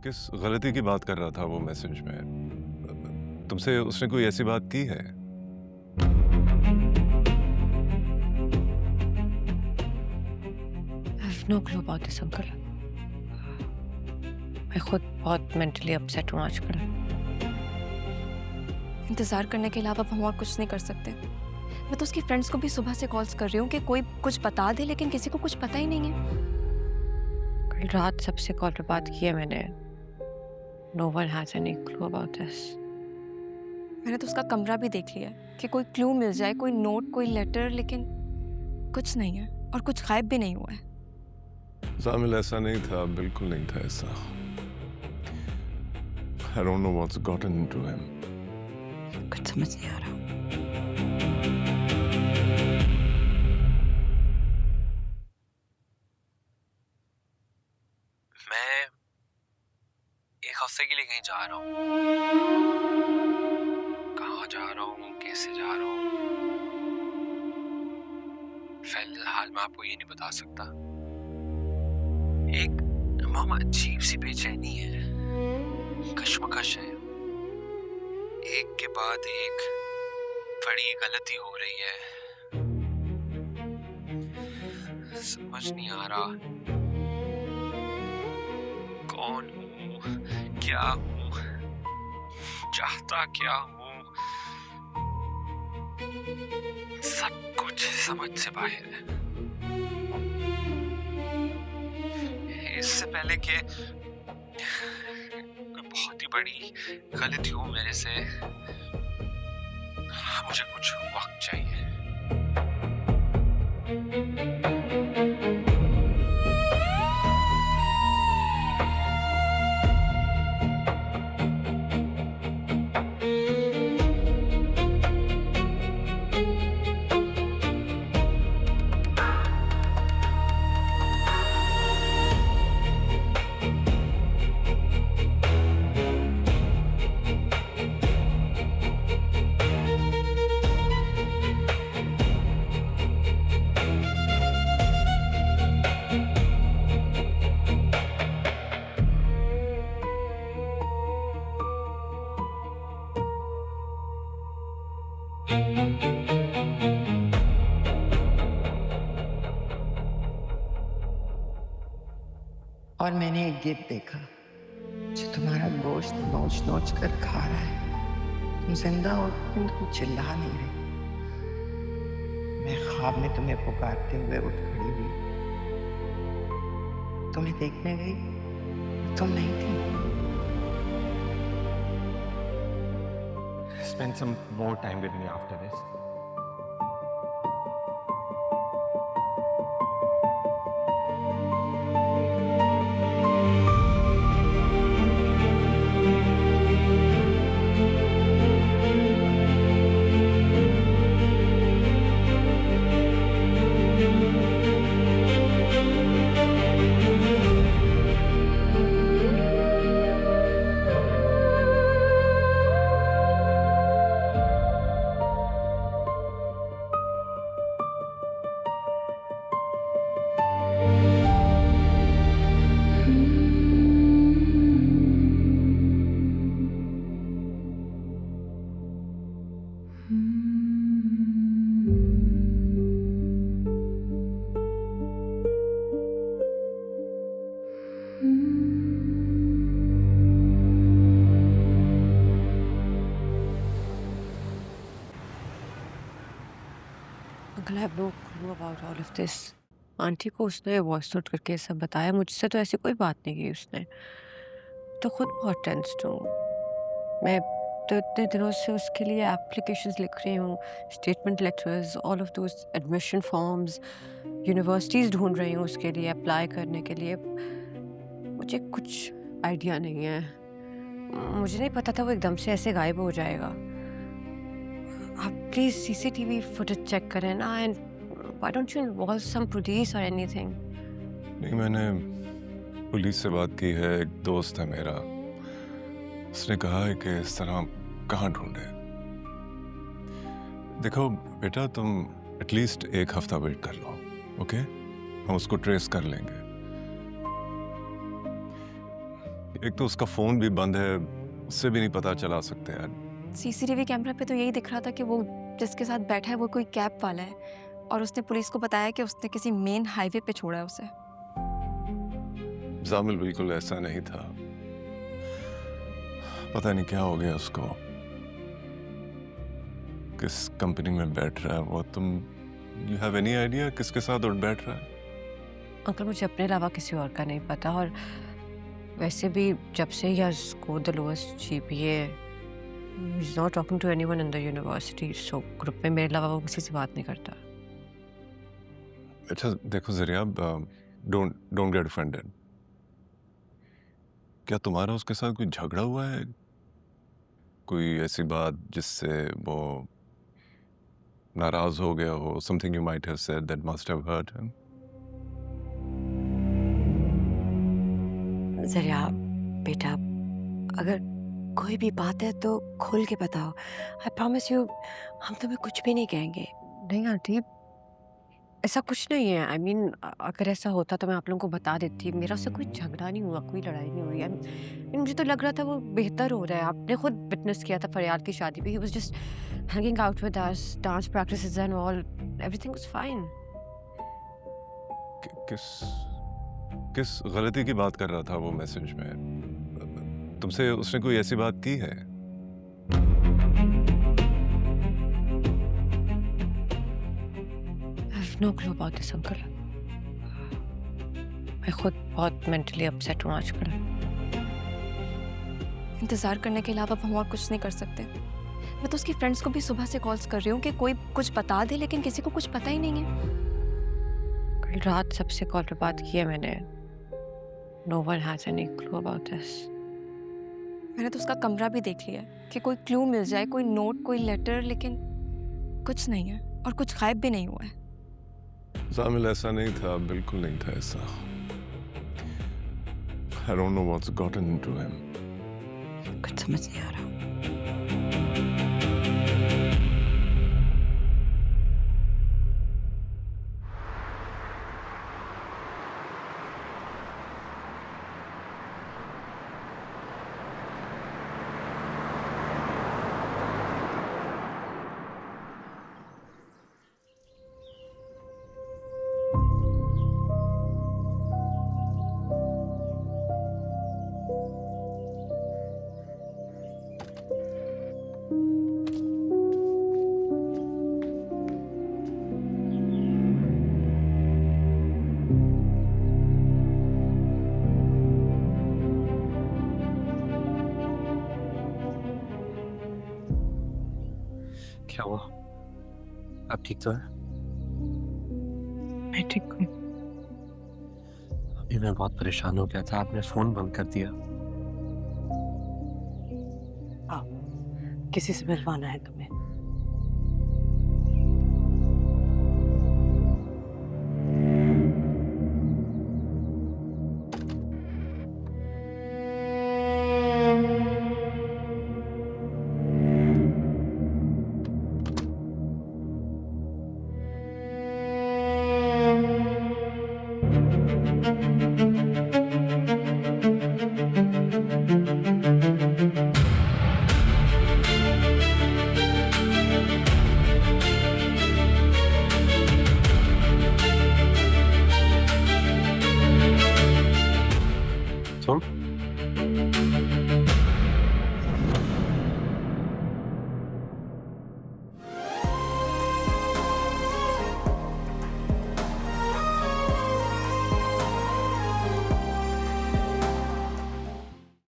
किस गलती की बात कर रहा था वो मैसेज में? तुमसे उसने कोई ऐसी बात की है? I have no clue about this, uncle. मैं खुद बहुत मेंटली अपसेट हूँ आजकल। इंतजार करने के अलावा अब हम और कुछ नहीं कर सकते। मैं तो उसकी फ्रेंड्स को भी सुबह से कॉल्स कर रही हूँ कि कोई कुछ बता दे, लेकिन किसी को कुछ पता ही नहीं है। कल रात सबसे कॉल पे बात की है मैंने। No one has any clue about this. मैंने तो उसका कमरा भी देख लिया है कि कोई क्लू मिल जाए, कोई नोट, कोई लेटर, लेकिन कुछ नहीं है और कुछ गायब भी नहीं हुआ है। जामिल ऐसा नहीं था, बिल्कुल नहीं था ऐसा। I don't know what's gotten into him. कुछ समझ नहीं आ रहा। मैं एक हफ्ते के लिए कहीं जा रहा हूँ। कहाँ जा रहा हूँ, कैसे जा रहा हूँ, फिलहाल मैं आपको ये नहीं बता सकता। एक मामा अजीब सी बेचैनी है, कश्मकश है। एक के बाद एक बड़ी गलती हो रही है। समझ नहीं आ रहा कौन हूँ, क्या हूँ, चाहता क्या हूँ। सब कुछ समझ से बाहर है। इससे पहले कि कोई बहुत ही बड़ी गलती हो मेरे से, मुझे कुछ वक्त चाहिए। और मैंने एक गिद्ध देखा जो तुम्हारा गोश्त नोच नोच कर खा रहा है। तुम जिंदा हो लेकिन तुम चिल्ला नहीं रही। मैं ख्वाब में तुम्हें पुकारते हुए उठ खड़ी हुई, तुम्हें देखने गई, तुम नहीं थी। Spend some more time with me after this. Uncle, I have no clue about all of this. Aunty को उसने वॉइस नोट करके सब बताया, मुझसे तो ऐसी कोई बात नहीं की उसने। तो खुद बहुत टेंस्ड हूँ मैं। तो इतने दिनों से उसके लिए एप्लीकेशंस लिख रही हूँ, statement letters, all of those admission forms, universities ढूंढ रही हूँ उसके लिए अप्लाई करने के लिए। मुझे कुछ आइडिया नहीं है। मुझे नहीं पता था वो एकदम से ऐसे गायब हो जाएगा। आप प्लीज सीसीटीवी फुटेज चेक करें ना, and why don't you involve some police और एनीथिंग। नहीं, मैंने पुलिस से बात की है। एक दोस्त है मेरा, उसने कहा है कि इस तरह कहाँ ढूंढे। देखो बेटा, तुम एटलीस्ट एक हफ्ता वेट कर लो, ओके? हम उसको ट्रेस कर लेंगे। एक तो उसका फोन भी बंद है, उससे भी नहीं पता चला सकते यार। सीसीटीवी कैमरा पे तो यही दिख रहा था कि वो जिसके साथ बैठा है वो कोई कैब वाला है और उसने पुलिस को बताया कि उसने किसी मेन हाईवे पे छोड़ा है उसे। जामिल बिल्कुल ऐसा नहीं था, पता नहीं क्या हो गया उसको, किस कंपनी में बैठ रहा है वो। तुम यू हैव एनी आइडिया किसके साथ उठ बैठ रहा है? अंकल मुझे अपने अलावा किसी और का नहीं पता, और वैसे भी जब से he score the lowest GPA, he is not talking to anyone in the university, so group में मेरे अलावा वो किसी से बात नहीं करता। अच्छा देखो जरिया, डोंट गेट ऑफेंडेड। क्या तुम्हारा उसके साथ कोई झगड़ा हुआ है, कोई ऐसी बात जिससे वो नाराज हो गया हो? Something you might have said that must have hurt him? जरिया बेटा, अगर कोई भी बात है तो खोल के बताओ। आई प्रॉमिस यू, हम तुम्हें कुछ भी नहीं कहेंगे। नहीं आंटी, ऐसा कुछ नहीं है। आई मीन अगर ऐसा होता तो मैं आप लोगों को बता देती। मेरा उससे कोई झगड़ा नहीं हुआ, कोई लड़ाई नहीं हुई। मुझे तो लग रहा था वो बेहतर हो रहा है। आपने खुद विटनेस किया था फरियाद की शादी पे, he was just hanging out with us, dance practices and all, everything was fine. किस गलती की बात कर रहा था वो मैसेज में? तुमसे उसने कोई ऐसी बात की है? I have no clue about this, uncle. मैं खुद बहुत मेंटली अपसेट हूँ आजकल। इंतज़ार करने के अलावा हम और कुछ नहीं कर सकते। मैं तो उसकी फ्रेंड्स को भी सुबह से कॉल्स कर रही हूँ कि कोई कुछ बता दे, लेकिन किसी को कुछ पता ही नहीं है। कल रात सबसे कॉल पे बात की है मैंने। No one has any clue about this. मैंने तो उसका कमरा भी देख लिया है कि कोई क्लू मिल जाए, कोई नोट, कोई लेटर, लेकिन कुछ नहीं है और कुछ गायब भी नहीं हुआ है। जामिल ऐसा नहीं था, बिल्कुल नहीं था ऐसा। I don't know what's gotten into him. कुछ समझ नहीं आ रहा। क्या हुआ? आप ठीक तो है? मैं ठीक हूँ। अभी मैं बहुत परेशान हो गया था, आपने फोन बंद कर दिया। किसी से मिलवाना है तुम्हें?